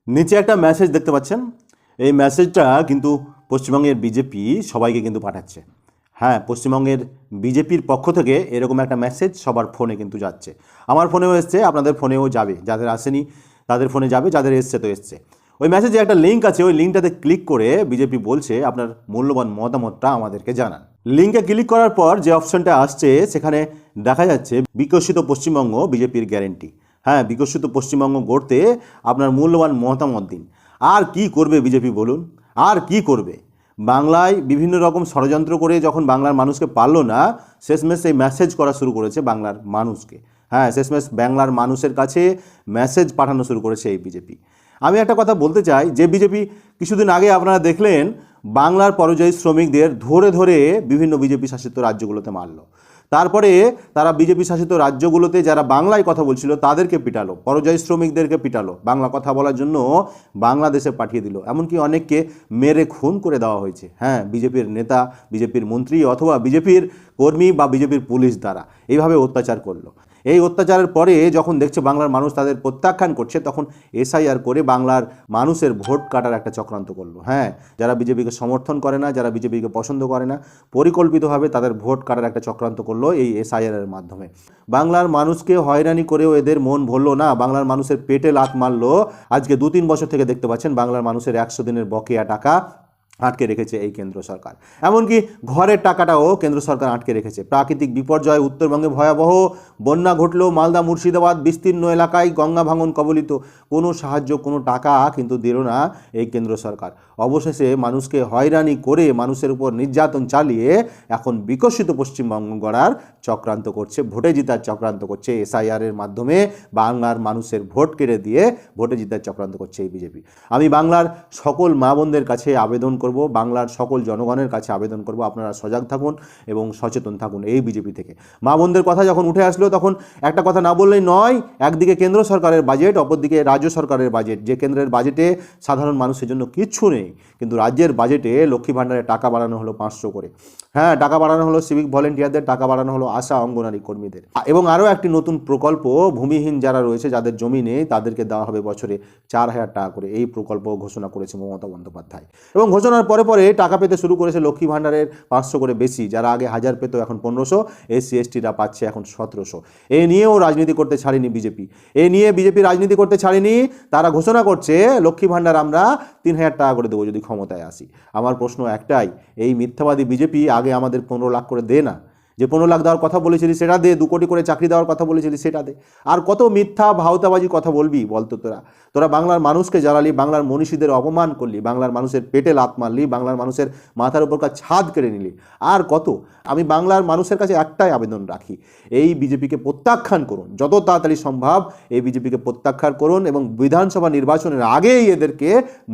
নিচে একটা মেসেজ দেখতে পাচ্ছেন। এই মেসেজটা কিন্তু পশ্চিমবঙ্গের বিজেপি সবাইকে কিন্তু পাঠাচ্ছে। হ্যাঁ, পশ্চিমবঙ্গের বিজেপির পক্ষ থেকে এরকম একটা মেসেজ সবার ফোনে কিন্তু যাচ্ছে। আমার ফোনেও এসছে, আপনাদের ফোনেও যাবে। যাদের আসেনি তাদের ফোনে যাবে, যাদের এসছে তো এসছে। ওই মেসেজে একটা লিঙ্ক আছে, ওই লিঙ্কটাতে ক্লিক করে বিজেপি বলছে আপনার মূল্যবান মতামতটা আমাদেরকে জানান। লিঙ্কে ক্লিক করার পর যে অপশনটা আসছে সেখানে দেখা যাচ্ছে বিকশিত পশ্চিমবঙ্গ বিজেপির গ্যারেন্টি। হ্যাঁ, বিকশিত পশ্চিমবঙ্গ গড়তে আপনার মূল্যবান মতামত দিন। আর কি করবে বিজেপি বলুন? আর কি করবে? বাংলায় বিভিন্ন রকম ষড়যন্ত্র করে যখন বাংলার মানুষকে পারল না, শেষমেশ এই মেসেজ করা শুরু করেছে বাংলার মানুষকে। হ্যাঁ, শেষমেশ বাংলার মানুষের কাছে মেসেজ পাঠানো শুরু করেছে এই বিজেপি। আমি একটা কথা বলতে চাই, যে বিজেপি কিছুদিন আগে আপনারা দেখলেন বাংলার পরিযায়ী শ্রমিকদের ধরে ধরে বিভিন্ন বিজেপি শাসিত রাজ্যগুলোতে মারল। তারপরে তারা বিজেপি শাসিত রাজ্যগুলোতে যারা বাংলায় কথা বলছিল তাদেরকে পিটালো, পরিযায়ী শ্রমিকদেরকে পিটালো, বাংলা কথা বলার জন্য বাংলাদেশে পাঠিয়ে দিল। এমনকি অনেককে মেরে খুন করে দেওয়া হয়েছে। হ্যাঁ, বিজেপির নেতা, বিজেপির মন্ত্রী অথবা বিজেপির কর্মী বা বিজেপির পুলিশ দ্বারা এইভাবে অত্যাচার করলো। এই অত্যাচারের পরে যখন দেখছে বাংলার মানুষ তাদের প্রত্যাখ্যান করছে, তখন এসআইআর করে বাংলার মানুষের ভোট কাটার একটা চক্রান্ত করলো। হ্যাঁ, যারা বিজেপিকে সমর্থন করে না, যারা বিজেপিকে পছন্দ করে না, পরিকল্পিতভাবে তাদের ভোট কাটার একটা চক্রান্ত করলো এই এসআইআরের মাধ্যমে। বাংলার মানুষকে হয়রানি করেও এদের মন ভরলো না, বাংলার মানুষের পেটে লাথ মারলো। আজকে 2-3 বছর থেকে দেখতে পাচ্ছেন বাংলার মানুষের 100 দিনের বকেয়া টাকা আটকে রেখেছে এই কেন্দ্র সরকার। এমনকি ঘরের টাকাটাও কেন্দ্র সরকার আটকে রেখেছে। প্রাকৃতিক বিপর্যয়, উত্তরবঙ্গে ভয়াবহ বন্যা ঘটলো, মালদা মুর্শিদাবাদ বিস্তীর্ণ এলাকায় গঙ্গা ভাঙন কবলিত, কোনো সাহায্য, কোনো টাকা কিন্তু দিল না এই কেন্দ্র সরকার। অবশেষে মানুষকে হয়রানি করে, মানুষের উপর নির্যাতন চালিয়ে এখন বিকশিত পশ্চিমবঙ্গ গড়ার চক্রান্ত করছে, ভোটে জিতার চক্রান্ত করছে। এসআইআরের মাধ্যমে বাংলার মানুষের ভোট কেড়ে দিয়ে ভোটে জিতার চক্রান্ত করছে এই বিজেপি। আমি বাংলার সকল মা বোনদের কাছে আবেদন করব, বাংলার সকল জনগণের কাছে আবেদন করব, আপনারা সজাগ থাকুন এবং সচেতন থাকুন এই বিজেপি থেকে। মা বোনদের কথা যখন উঠে আসলো তখন একটা কথা না বললেই নয়। একদিকে কেন্দ্র সরকারের বাজেট, অপরদিকে রাজ্য সরকারের বাজেট। যে কেন্দ্রের বাজেটে সাধারণ মানুষের জন্য কিচ্ছু নেই, কিন্তু রাজ্যের বাজেটে লক্ষ্মী ভাণ্ডারে টাকা বাড়ানো হলো 500 করে। হ্যাঁ, টাকা বাড়ানো হলো সিভিক ভলেন্টিয়ারদের, টাকা বাড়ানো হলো আশা অঙ্গনারী কর্মীদের। এবং আরও একটি নতুন প্রকল্প, ভূমিহীন যারা রয়েছে, যাদের জমি নেই, তাদেরকে দেওয়া হবে বছরে 4000 টাকা করে। এই প্রকল্প ঘোষণা করেছে মমতা বন্দ্যোপাধ্যায়। এবং ঘোষণার পরে পরে টাকা পেতে শুরু করেছে লক্ষ্মী ভাণ্ডারের 500 করে বেশি। যারা আগে 1000 পেত এখন 1500, এসসি এসটিরা পাচ্ছে এখন 1700। এ নিয়েও রাজনীতি করতে ছাড়েনি বিজেপি। এ নিয়ে বিজেপি রাজনীতি করতে ছাড়েনি। তারা ঘোষণা করছে লক্ষ্মী ভাণ্ডার আমরা 3000 টাকা করে দেবো যদি ক্ষমতায় আসি। আমার প্রশ্ন একটাই, এই মিথ্যাবাদী বিজেপি আগে আমাদের 15 লাখ করে দে না। যে 15 লাখ দেওয়ার কথা বলেছিলি সেটা দে, 2 কোটি করে চাকরি দেওয়ার কথা বলেছিলি সেটা দে। আর কত মিথ্যা ভাওতাবাজি কথা বলবি বলতো? তোরা বাংলার মানুষকে জ্বালালি, বাংলার মনীষীদের অপমান করলি, বাংলার মানুষের পেটে লাত মারলি, বাংলার মানুষের মাথার উপরকার ছাদ কেড়ে নিলি। আর কত? আমি বাংলার মানুষের কাছে একটাই আবেদন রাখি, এই বিজেপিকে প্রত্যাখ্যান করুন, যত তাড়াতাড়ি সম্ভব এই বিজেপিকে প্রত্যাখ্যান করুন এবং বিধানসভা নির্বাচনের আগেই এদেরকে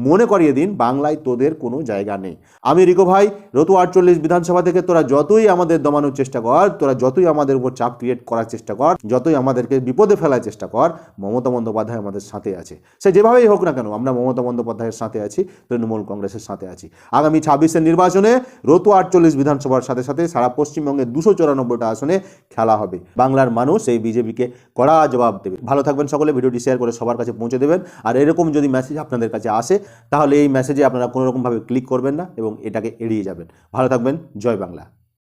মনে করিয়ে দিন বাংলায় তোদের কোনো জায়গা নেই। আমি রিকো ভাই, রতু 48 বিধানসভা থেকে তোরা যতই আমাদের দমানোর চেষ্টা কর, তোরা যতই আমাদের উপর চাপ ক্রিয়েট করার চেষ্টা কর, যতই আমাদেরকে বিপদে ফেলার চেষ্টা কর, মমতা বন্দ্যোপাধ্যায় আমাদের সাথে আছে। সে যেভাবেই হোক না কেন, আমরা মমতা বন্দ্যোপাধ্যায়ের সাথে আছি, তৃণমূল কংগ্রেসের সাথে আছি। আগামী 26-এর নির্বাচনে রতু 48 বিধানসভার সাথে সাথে সারা পশ্চিমবঙ্গের 294টা আসনে খেলা হবে। বাংলার মানুষ এই বিজেপিকে কড়া জবাব দেবে। ভালো থাকবেন সকলে, ভিডিওটি শেয়ার করে সবার কাছে পৌঁছে দেবেন। আর এরকম যদি মেসেজ আপনাদের কাছে আসে তাহলে এই মেসেজে আপনারা কোনো রকমভাবে ক্লিক করবেন না এবং এটাকে এড়িয়ে যাবেন। ভালো থাকবেন, জয় বাংলা।